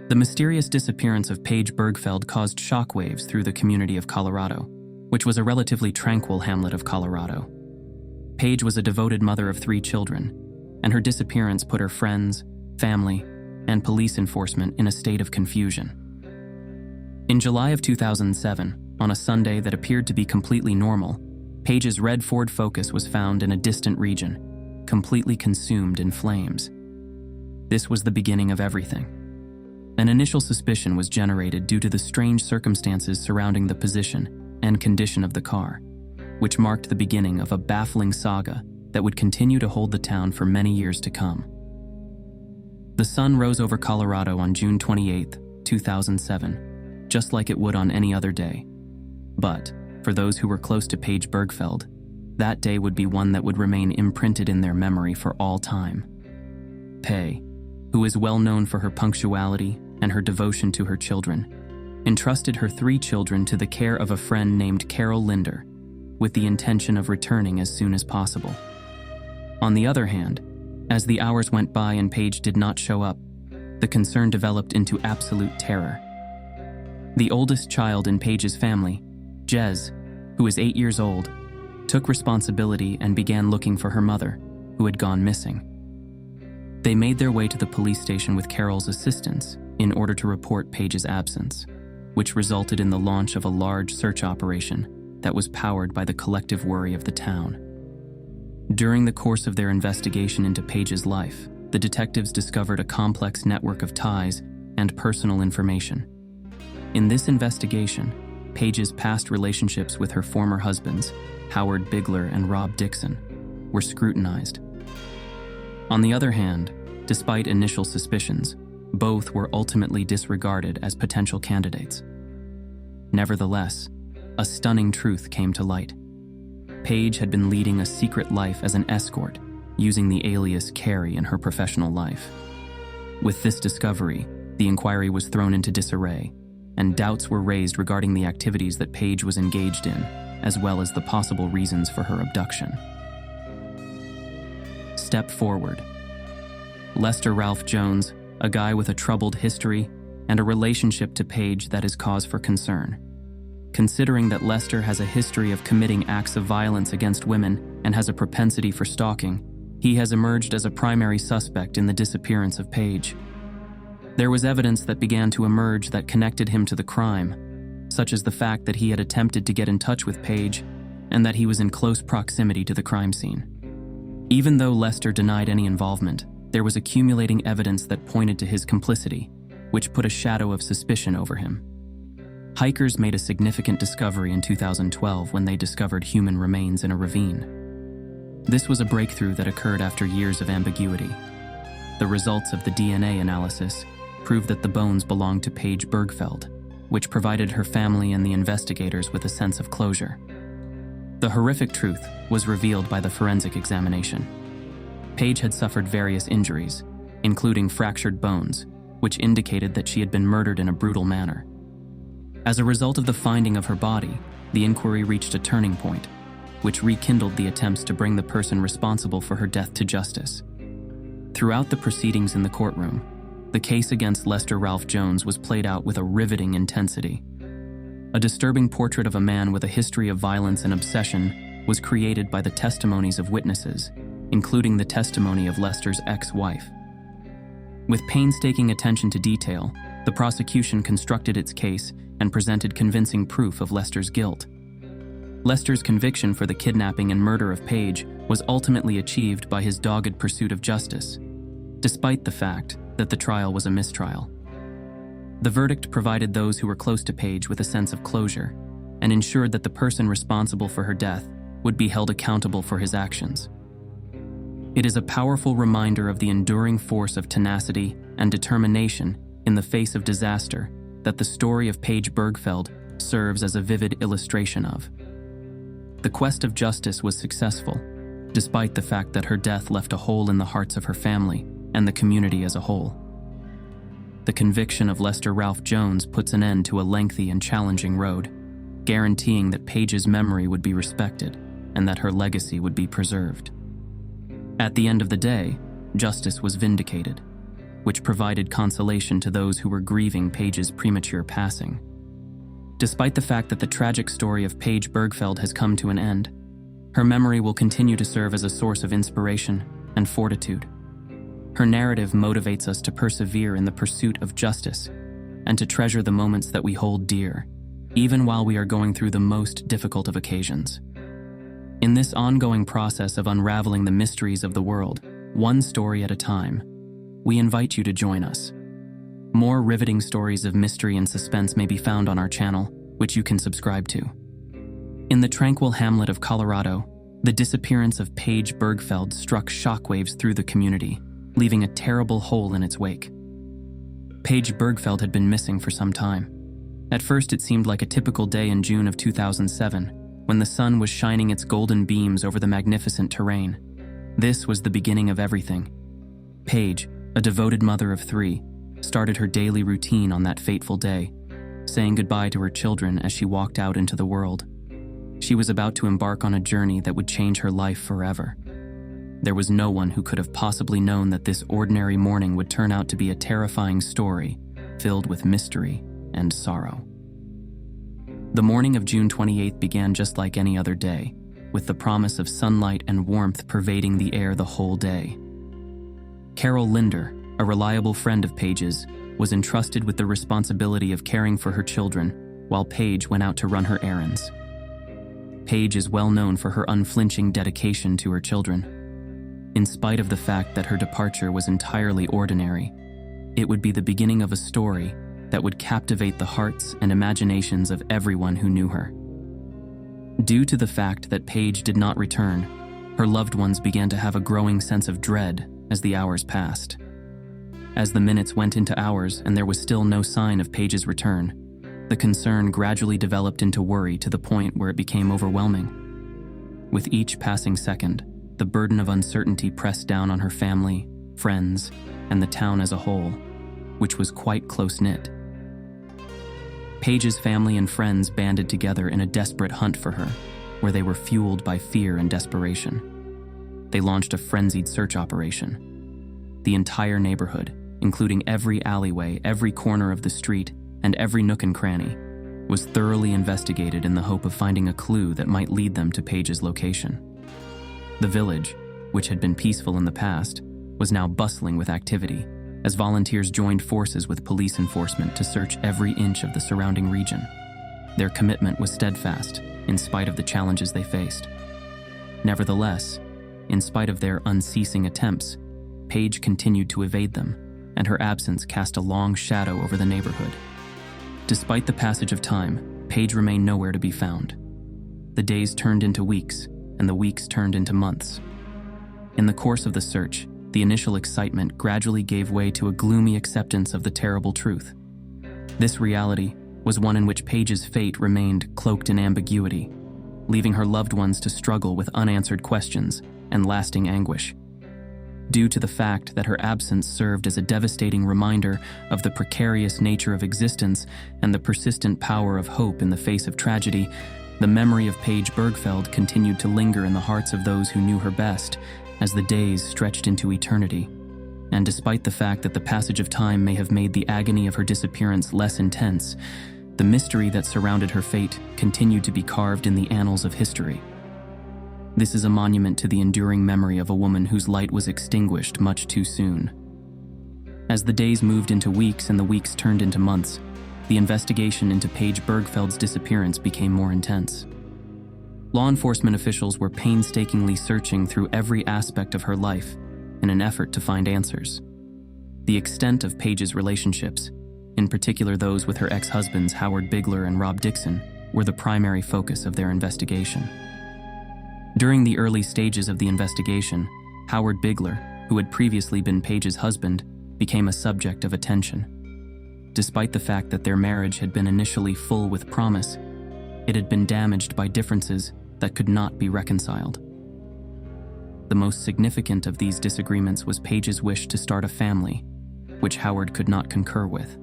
The mysterious disappearance of Paige Birgfeld caused shockwaves through the community of Colorado, which was a relatively tranquil hamlet of Colorado. Paige was a devoted mother of 3 children, and her disappearance put her friends, family, and police enforcement in a state of confusion. In July of 2007, on a Sunday that appeared to be completely normal, Paige's red Ford Focus was found in a distant region, completely consumed in flames. This was the beginning of everything. An initial suspicion was generated due to the strange circumstances surrounding the position and condition of the car, which marked the beginning of a baffling saga that would continue to hold the town for many years to come. The sun rose over Colorado on June 28, 2007, just like it would on any other day. But, for those who were close to Paige Birgfeld, that day would be one that would remain imprinted in their memory for all time. Paige, who is well known for her punctuality and her devotion to her children, entrusted her 3 children to the care of a friend named Carol Linder, with the intention of returning as soon as possible. On the other hand, as the hours went by and Paige did not show up, the concern developed into absolute terror. The oldest child in Paige's family, Jez, who is 8 years old, took responsibility and began looking for her mother, who had gone missing. They made their way to the police station with Carol's assistance in order to report Paige's absence, which resulted in the launch of a large search operation that was powered by the collective worry of the town. During the course of their investigation into Paige's life, the detectives discovered a complex network of ties and personal information. In this investigation, Paige's past relationships with her former husbands, Howard Bigler and Rob Dixon, were scrutinized. On the other hand, despite initial suspicions, both were ultimately disregarded as potential candidates. Nevertheless, a stunning truth came to light. Paige had been leading a secret life as an escort, using the alias Carrie in her professional life. With this discovery, the inquiry was thrown into disarray, and doubts were raised regarding the activities that Paige was engaged in, as well as the possible reasons for her abduction. Step forward. Lester Ralph Jones, a guy with a troubled history and a relationship to Paige that is cause for concern. Considering that Lester has a history of committing acts of violence against women and has a propensity for stalking, he has emerged as a primary suspect in the disappearance of Paige. There was evidence that began to emerge that connected him to the crime, such as the fact that he had attempted to get in touch with Paige and that he was in close proximity to the crime scene. Even though Lester denied any involvement, there was accumulating evidence that pointed to his complicity, which put a shadow of suspicion over him. Hikers made a significant discovery in 2012 when they discovered human remains in a ravine. This was a breakthrough that occurred after years of ambiguity. The results of the DNA analysis proved that the bones belonged to Paige Birgfeld, which provided her family and the investigators with a sense of closure. The horrific truth was revealed by the forensic examination. Paige had suffered various injuries, including fractured bones, which indicated that she had been murdered in a brutal manner. As a result of the finding of her body, the inquiry reached a turning point, which rekindled the attempts to bring the person responsible for her death to justice. Throughout the proceedings in the courtroom, the case against Lester Ralph Jones was played out with a riveting intensity. A disturbing portrait of a man with a history of violence and obsession was created by the testimonies of witnesses, including the testimony of Lester's ex-wife. With painstaking attention to detail, the prosecution constructed its case and presented convincing proof of Lester's guilt. Lester's conviction for the kidnapping and murder of Paige was ultimately achieved by his dogged pursuit of justice, despite the fact that the trial was a mistrial. The verdict provided those who were close to Paige with a sense of closure and ensured that the person responsible for her death would be held accountable for his actions. It is a powerful reminder of the enduring force of tenacity and determination in the face of disaster that the story of Paige Birgfeld serves as a vivid illustration of. The quest of justice was successful, despite the fact that her death left a hole in the hearts of her family and the community as a whole. The conviction of Lester Ralph Jones puts an end to a lengthy and challenging road, guaranteeing that Paige's memory would be respected and that her legacy would be preserved. At the end of the day, justice was vindicated. which provided consolation to those who were grieving Paige's premature passing. Despite the fact that the tragic story of Paige Birgfeld has come to an end, her memory will continue to serve as a source of inspiration and fortitude. Her narrative motivates us to persevere in the pursuit of justice and to treasure the moments that we hold dear, even while we are going through the most difficult of occasions. In this ongoing process of unraveling the mysteries of the world, one story at a time, we invite you to join us. More riveting stories of mystery and suspense may be found on our channel, which you can subscribe to. In the tranquil hamlet of Colorado, the disappearance of Paige Birgfeld struck shockwaves through the community, leaving a terrible hole in its wake. Paige Birgfeld had been missing for some time. At first, it seemed like a typical day in June of 2007, when the sun was shining its golden beams over the magnificent terrain. This was the beginning of everything. Paige, a devoted mother of 3, started her daily routine on that fateful day, saying goodbye to her children as she walked out into the world. She was about to embark on a journey that would change her life forever. There was no one who could have possibly known that this ordinary morning would turn out to be a terrifying story filled with mystery and sorrow. The morning of June 28th began just like any other day, with the promise of sunlight and warmth pervading the air the whole day. Carol Linder, a reliable friend of Paige's, was entrusted with the responsibility of caring for her children while Paige went out to run her errands. Paige is well known for her unflinching dedication to her children. In spite of the fact that her departure was entirely ordinary, it would be the beginning of a story that would captivate the hearts and imaginations of everyone who knew her. Due to the fact that Paige did not return, her loved ones began to have a growing sense of dread as the hours passed. As the minutes went into hours and there was still no sign of Paige's return, the concern gradually developed into worry to the point where it became overwhelming. With each passing second, the burden of uncertainty pressed down on her family, friends, and the town as a whole, which was quite close-knit. Paige's family and friends banded together in a desperate hunt for her, where they were fueled by fear and desperation. They launched a frenzied search operation. The entire neighborhood, including every alleyway, every corner of the street, and every nook and cranny, was thoroughly investigated in the hope of finding a clue that might lead them to Paige's location. The village, which had been peaceful in the past, was now bustling with activity, as volunteers joined forces with police enforcement to search every inch of the surrounding region. Their commitment was steadfast, in spite of the challenges they faced. Nevertheless, in spite of their unceasing attempts, Paige continued to evade them, and her absence cast a long shadow over the neighborhood. Despite the passage of time, Paige remained nowhere to be found. The days turned into weeks, and the weeks turned into months. In the course of the search, the initial excitement gradually gave way to a gloomy acceptance of the terrible truth. This reality was one in which Paige's fate remained cloaked in ambiguity, leaving her loved ones to struggle with unanswered questions and lasting anguish. Due to the fact that her absence served as a devastating reminder of the precarious nature of existence and the persistent power of hope in the face of tragedy, the memory of Paige Birgfeld continued to linger in the hearts of those who knew her best as the days stretched into eternity. And despite the fact that the passage of time may have made the agony of her disappearance less intense, the mystery that surrounded her fate continued to be carved in the annals of history. This is a monument to the enduring memory of a woman whose light was extinguished much too soon. As the days moved into weeks and the weeks turned into months, the investigation into Paige Birgfeld's disappearance became more intense. Law enforcement officials were painstakingly searching through every aspect of her life in an effort to find answers. The extent of Paige's relationships, in particular those with her ex-husbands Howard Bigler and Rob Dixon, were the primary focus of their investigation. During the early stages of the investigation, Howard Bigler, who had previously been Paige's husband, became a subject of attention. Despite the fact that their marriage had been initially full with promise, it had been damaged by differences that could not be reconciled. The most significant of these disagreements was Paige's wish to start a family, which Howard could not concur with.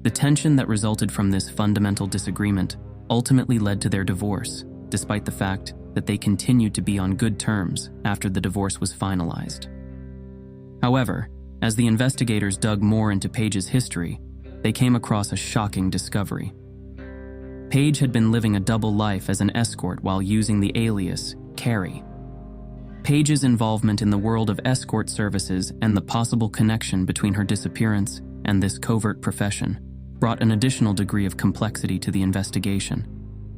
The tension that resulted from this fundamental disagreement ultimately led to their divorce, despite the fact that they continued to be on good terms after the divorce was finalized. However, As the investigators dug more into Paige's history, they came across a shocking discovery. Paige had been living a double life as an escort while using the alias Carrie. Paige's involvement in the world of escort services and the possible connection between her disappearance and this covert profession brought an additional degree of complexity to the investigation,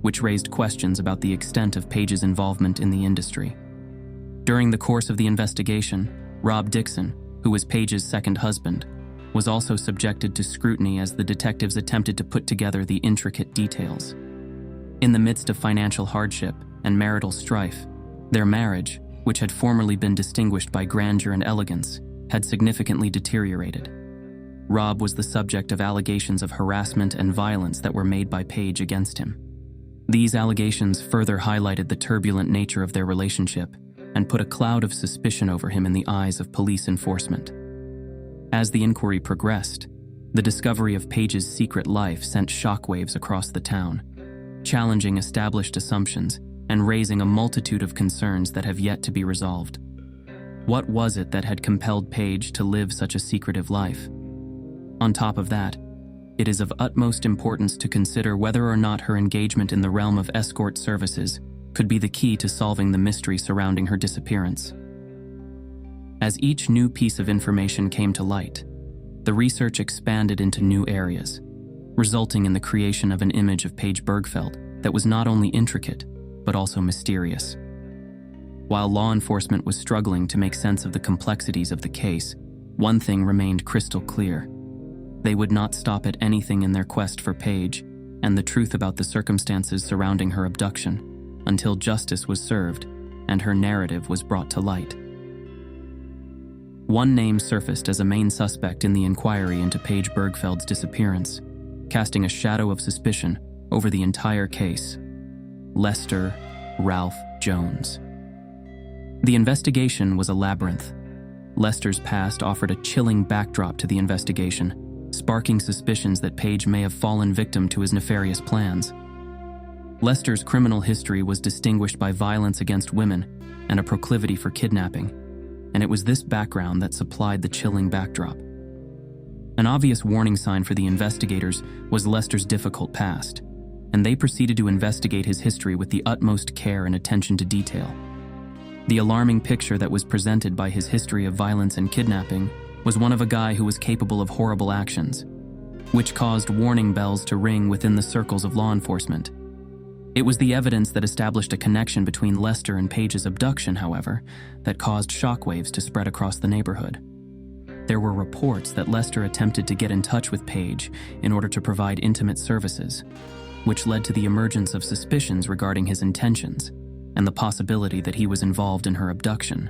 which raised questions about the extent of Paige's involvement in the industry. During the course of the investigation, Rob Dixon, who was Paige's second husband, was also subjected to scrutiny as the detectives attempted to put together the intricate details. In the midst of financial hardship and marital strife, their marriage, which had formerly been distinguished by grandeur and elegance, had significantly deteriorated. Rob was the subject of allegations of harassment and violence that were made by Paige against him. These allegations further highlighted the turbulent nature of their relationship and put a cloud of suspicion over him in the eyes of police enforcement. As the inquiry progressed, the discovery of Paige's secret life sent shockwaves across the town, challenging established assumptions and raising a multitude of concerns that have yet to be resolved. What was it that had compelled Paige to live such a secretive life? On top of that, it is of utmost importance to consider whether or not her engagement in the realm of escort services could be the key to solving the mystery surrounding her disappearance. As each new piece of information came to light, the research expanded into new areas, resulting in the creation of an image of Paige Birgfeld that was not only intricate, but also mysterious. While law enforcement was struggling to make sense of the complexities of the case, one thing remained crystal clear. They would not stop at anything in their quest for Paige and the truth about the circumstances surrounding her abduction until justice was served and her narrative was brought to light. One name surfaced as a main suspect in the inquiry into Paige Birgfeld's disappearance, casting a shadow of suspicion over the entire case: Lester Ralph Jones. The investigation was a labyrinth. Lester's past offered a chilling backdrop to the investigation, sparking suspicions that Paige may have fallen victim to his nefarious plans. Lester's criminal history was distinguished by violence against women and a proclivity for kidnapping, and it was this background that supplied the chilling backdrop. An obvious warning sign for the investigators was Lester's difficult past, and they proceeded to investigate his history with the utmost care and attention to detail. The alarming picture that was presented by his history of violence and kidnapping was one of a guy who was capable of horrible actions, which caused warning bells to ring within the circles of law enforcement. It was the evidence that established a connection between Lester and Paige's abduction, however, that caused shockwaves to spread across the neighborhood. There were reports that Lester attempted to get in touch with Paige in order to provide intimate services, which led to the emergence of suspicions regarding his intentions and the possibility that he was involved in her abduction.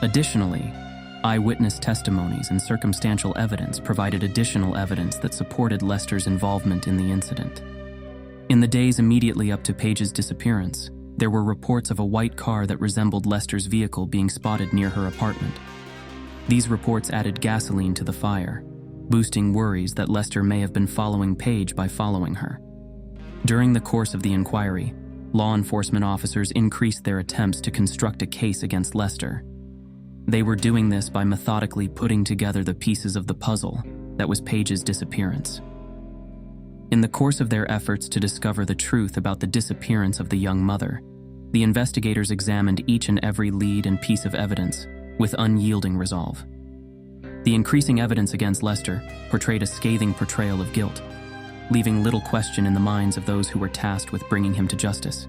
Additionally, eyewitness testimonies and circumstantial evidence provided additional evidence that supported Lester's involvement in the incident. In the days immediately up to Paige's disappearance, there were reports of a white car that resembled Lester's vehicle being spotted near her apartment. These reports added gasoline to the fire, boosting worries that Lester may have been following Paige by following her. During the course of the inquiry, law enforcement officers increased their attempts to construct a case against Lester. They were doing this by methodically putting together the pieces of the puzzle that was Paige's disappearance. In the course of their efforts to discover the truth about the disappearance of the young mother, the investigators examined each and every lead and piece of evidence with unyielding resolve. The increasing evidence against Lester portrayed a scathing portrayal of guilt, leaving little question in the minds of those who were tasked with bringing him to justice.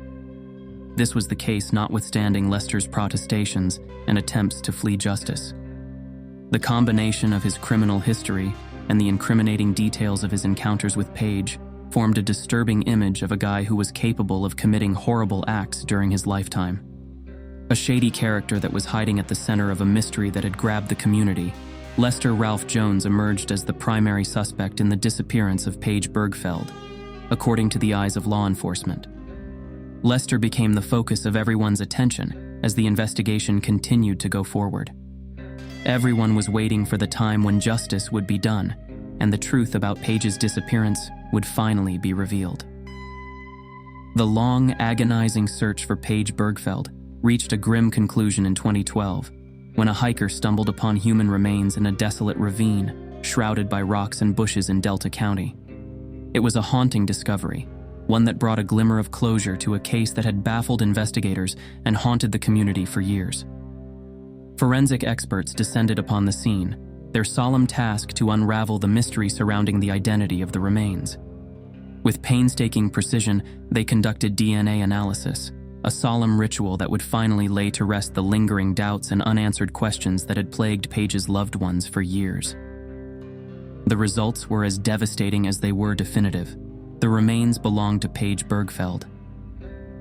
This was the case notwithstanding Lester's protestations and attempts to flee justice. The combination of his criminal history and the incriminating details of his encounters with Paige formed a disturbing image of a guy who was capable of committing horrible acts during his lifetime. A shady character that was hiding at the center of a mystery that had grabbed the community, Lester Ralph Jones emerged as the primary suspect in the disappearance of Paige Birgfeld, according to the eyes of law enforcement. Lester became the focus of everyone's attention as the investigation continued to go forward. Everyone was waiting for the time when justice would be done and the truth about Paige's disappearance would finally be revealed. The long, agonizing search for Paige Birgfeld reached a grim conclusion in 2012 when a hiker stumbled upon human remains in a desolate ravine, shrouded by rocks and bushes in Delta County. It was a haunting discovery, one that brought a glimmer of closure to a case that had baffled investigators and haunted the community for years. Forensic experts descended upon the scene, their solemn task to unravel the mystery surrounding the identity of the remains. With painstaking precision, they conducted DNA analysis, a solemn ritual that would finally lay to rest the lingering doubts and unanswered questions that had plagued Paige's loved ones for years. The results were as devastating as they were definitive. The remains belonged to Paige Birgfeld.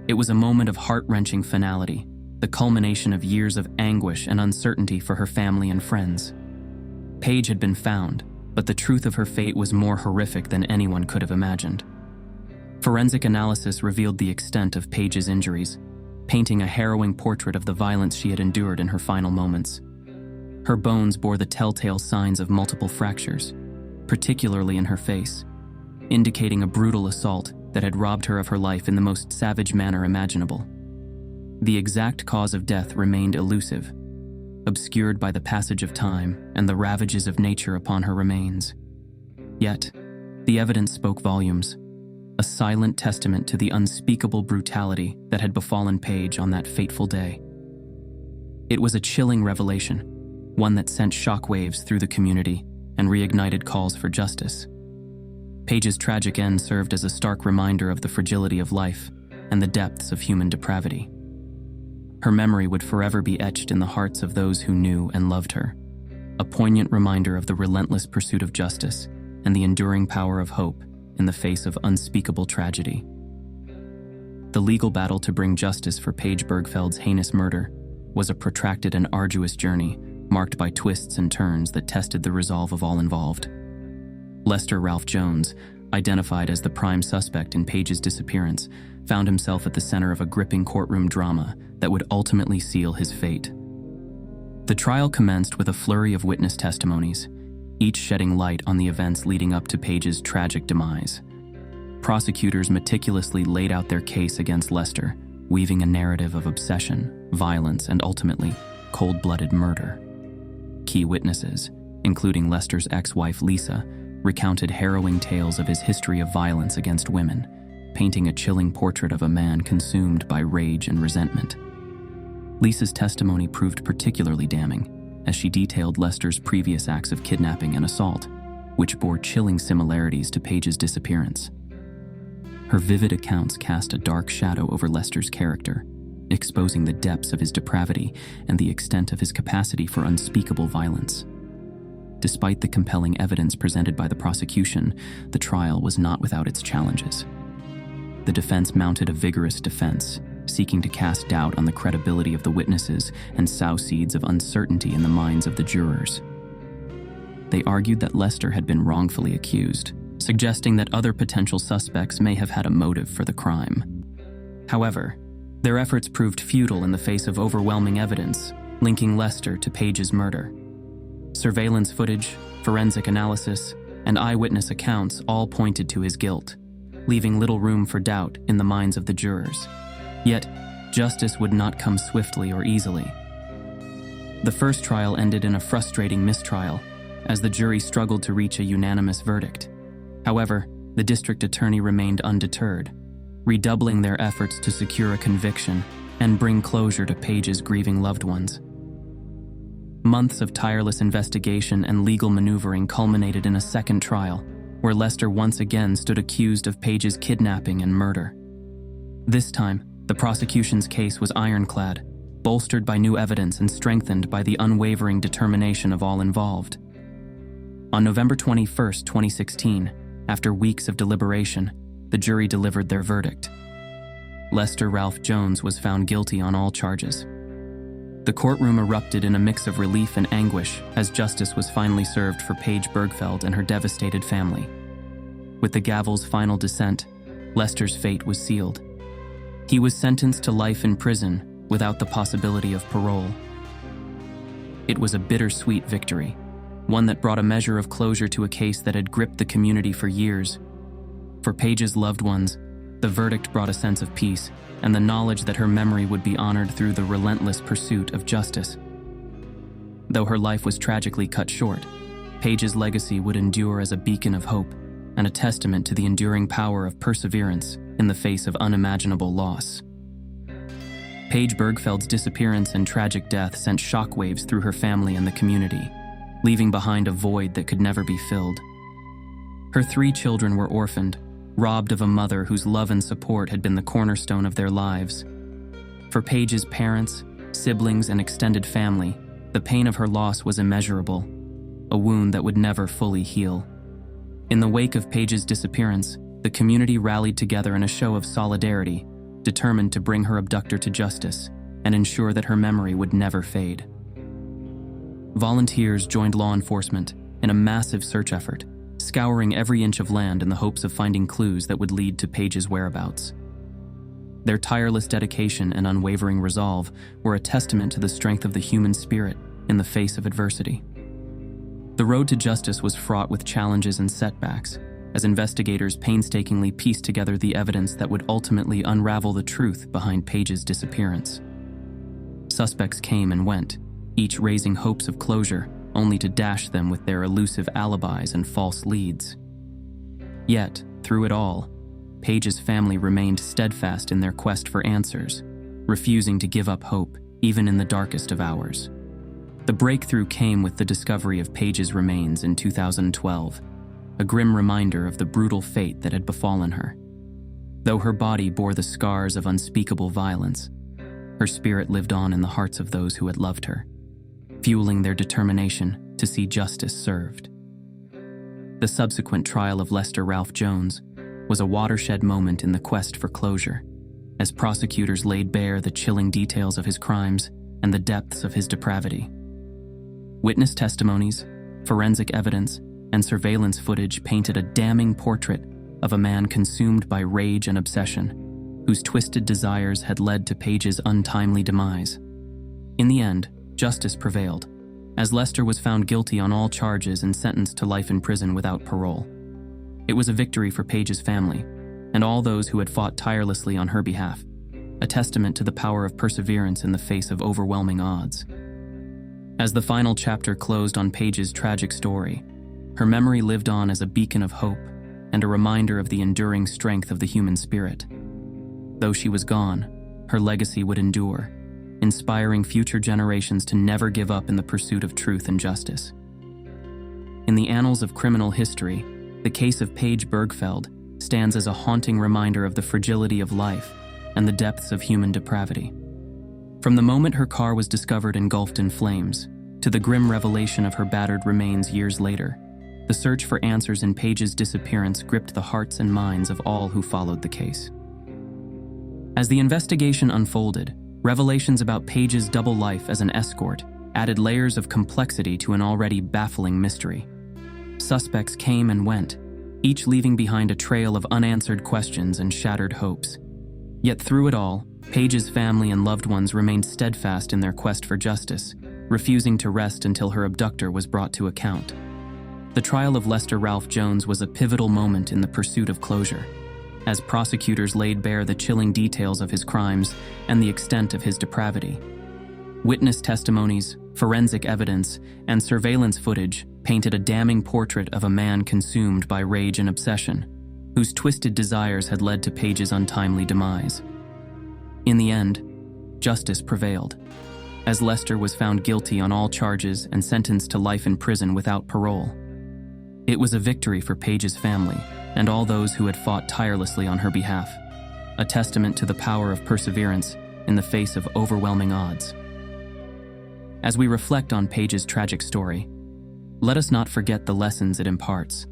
It was a moment of heart-wrenching finality, the culmination of years of anguish and uncertainty for her family and friends. Paige had been found, but the truth of her fate was more horrific than anyone could have imagined. Forensic analysis revealed the extent of Paige's injuries, painting a harrowing portrait of the violence she had endured in her final moments. Her bones bore the telltale signs of multiple fractures, particularly in her face, indicating a brutal assault that had robbed her of her life in the most savage manner imaginable. The exact cause of death remained elusive, obscured by the passage of time and the ravages of nature upon her remains. Yet, the evidence spoke volumes, a silent testament to the unspeakable brutality that had befallen Paige on that fateful day. It was a chilling revelation, one that sent shockwaves through the community and reignited calls for justice. Paige's tragic end served as a stark reminder of the fragility of life and the depths of human depravity. Her memory would forever be etched in the hearts of those who knew and loved her, a poignant reminder of the relentless pursuit of justice and the enduring power of hope in the face of unspeakable tragedy. The legal battle to bring justice for Paige Birgfeld's heinous murder was a protracted and arduous journey, marked by twists and turns that tested the resolve of all involved. Lester Ralph Jones, identified as the prime suspect in Paige's disappearance, found himself at the center of a gripping courtroom drama that would ultimately seal his fate. The trial commenced with a flurry of witness testimonies, each shedding light on the events leading up to Paige's tragic demise. Prosecutors meticulously laid out their case against Lester, weaving a narrative of obsession, violence, and ultimately, cold-blooded murder. Key witnesses, including Lester's ex-wife Lisa, recounted harrowing tales of his history of violence against women, painting a chilling portrait of a man consumed by rage and resentment. Lisa's testimony proved particularly damning, as she detailed Lester's previous acts of kidnapping and assault, which bore chilling similarities to Paige's disappearance. Her vivid accounts cast a dark shadow over Lester's character, exposing the depths of his depravity and the extent of his capacity for unspeakable violence. Despite the compelling evidence presented by the prosecution, the trial was not without its challenges. The defense mounted a vigorous defense, seeking to cast doubt on the credibility of the witnesses and sow seeds of uncertainty in the minds of the jurors. They argued that Lester had been wrongfully accused, suggesting that other potential suspects may have had a motive for the crime. However, their efforts proved futile in the face of overwhelming evidence linking Lester to Paige's murder. Surveillance footage, forensic analysis, and eyewitness accounts all pointed to his guilt, leaving little room for doubt in the minds of the jurors. Yet, justice would not come swiftly or easily. The first trial ended in a frustrating mistrial, as the jury struggled to reach a unanimous verdict. However, the district attorney remained undeterred, redoubling their efforts to secure a conviction and bring closure to Paige's grieving loved ones. Months of tireless investigation and legal maneuvering culminated in a second trial, where Lester once again stood accused of Paige's kidnapping and murder. This time, the prosecution's case was ironclad, bolstered by new evidence and strengthened by the unwavering determination of all involved. On November 21, 2016, after weeks of deliberation, the jury delivered their verdict. Lester Ralph Jones was found guilty on all charges. The courtroom erupted in a mix of relief and anguish as justice was finally served for Paige Birgfeld and her devastated family. With the gavel's final descent, Lester's fate was sealed. He was sentenced to life in prison without the possibility of parole. It was a bittersweet victory, one that brought a measure of closure to a case that had gripped the community for years. For Paige's loved ones, the verdict brought a sense of peace and the knowledge that her memory would be honored through the relentless pursuit of justice. Though her life was tragically cut short, Paige's legacy would endure as a beacon of hope and a testament to the enduring power of perseverance in the face of unimaginable loss. Paige Birgfeld's disappearance and tragic death sent shockwaves through her family and the community, leaving behind a void that could never be filled. Her 3 children were orphaned, robbed of a mother whose love and support had been the cornerstone of their lives. For Paige's parents, siblings, and extended family, the pain of her loss was immeasurable, a wound that would never fully heal. In the wake of Paige's disappearance, the community rallied together in a show of solidarity, determined to bring her abductor to justice and ensure that her memory would never fade. Volunteers joined law enforcement in a massive search effort, scouring every inch of land in the hopes of finding clues that would lead to Paige's whereabouts. Their tireless dedication and unwavering resolve were a testament to the strength of the human spirit in the face of adversity. The road to justice was fraught with challenges and setbacks, as investigators painstakingly pieced together the evidence that would ultimately unravel the truth behind Paige's disappearance. Suspects came and went, each raising hopes of closure, only to dash them with their elusive alibis and false leads. Yet, through it all, Paige's family remained steadfast in their quest for answers, refusing to give up hope even in the darkest of hours. The breakthrough came with the discovery of Paige's remains in 2012, a grim reminder of the brutal fate that had befallen her. Though her body bore the scars of unspeakable violence, her spirit lived on in the hearts of those who had loved her, fueling their determination to see justice served. The subsequent trial of Lester Ralph Jones was a watershed moment in the quest for closure, as prosecutors laid bare the chilling details of his crimes and the depths of his depravity. Witness testimonies, forensic evidence, and surveillance footage painted a damning portrait of a man consumed by rage and obsession, whose twisted desires had led to Paige's untimely demise. In the end, justice prevailed, as Lester was found guilty on all charges and sentenced to life in prison without parole. It was a victory for Paige's family and all those who had fought tirelessly on her behalf, a testament to the power of perseverance in the face of overwhelming odds. As the final chapter closed on Paige's tragic story, her memory lived on as a beacon of hope and a reminder of the enduring strength of the human spirit. Though she was gone, her legacy would endure, inspiring future generations to never give up in the pursuit of truth and justice. In the annals of criminal history, the case of Paige Birgfeld stands as a haunting reminder of the fragility of life and the depths of human depravity. From the moment her car was discovered engulfed in flames, to the grim revelation of her battered remains years later, the search for answers in Paige's disappearance gripped the hearts and minds of all who followed the case. As the investigation unfolded, revelations about Paige's double life as an escort added layers of complexity to an already baffling mystery. Suspects came and went, each leaving behind a trail of unanswered questions and shattered hopes. Yet through it all, Paige's family and loved ones remained steadfast in their quest for justice, refusing to rest until her abductor was brought to account. The trial of Lester Ralph Jones was a pivotal moment in the pursuit of closure, as prosecutors laid bare the chilling details of his crimes and the extent of his depravity. Witness testimonies, forensic evidence, and surveillance footage painted a damning portrait of a man consumed by rage and obsession, whose twisted desires had led to Paige's untimely demise. In the end, justice prevailed, as Lester was found guilty on all charges and sentenced to life in prison without parole. It was a victory for Paige's family and all those who had fought tirelessly on her behalf, a testament to the power of perseverance in the face of overwhelming odds. As we reflect on Paige's tragic story, let us not forget the lessons it imparts: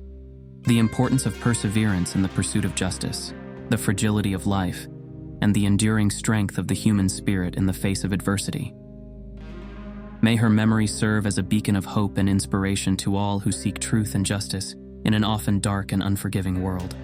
the importance of perseverance in the pursuit of justice, the fragility of life, and the enduring strength of the human spirit in the face of adversity. May her memory serve as a beacon of hope and inspiration to all who seek truth and justice in an often dark and unforgiving world.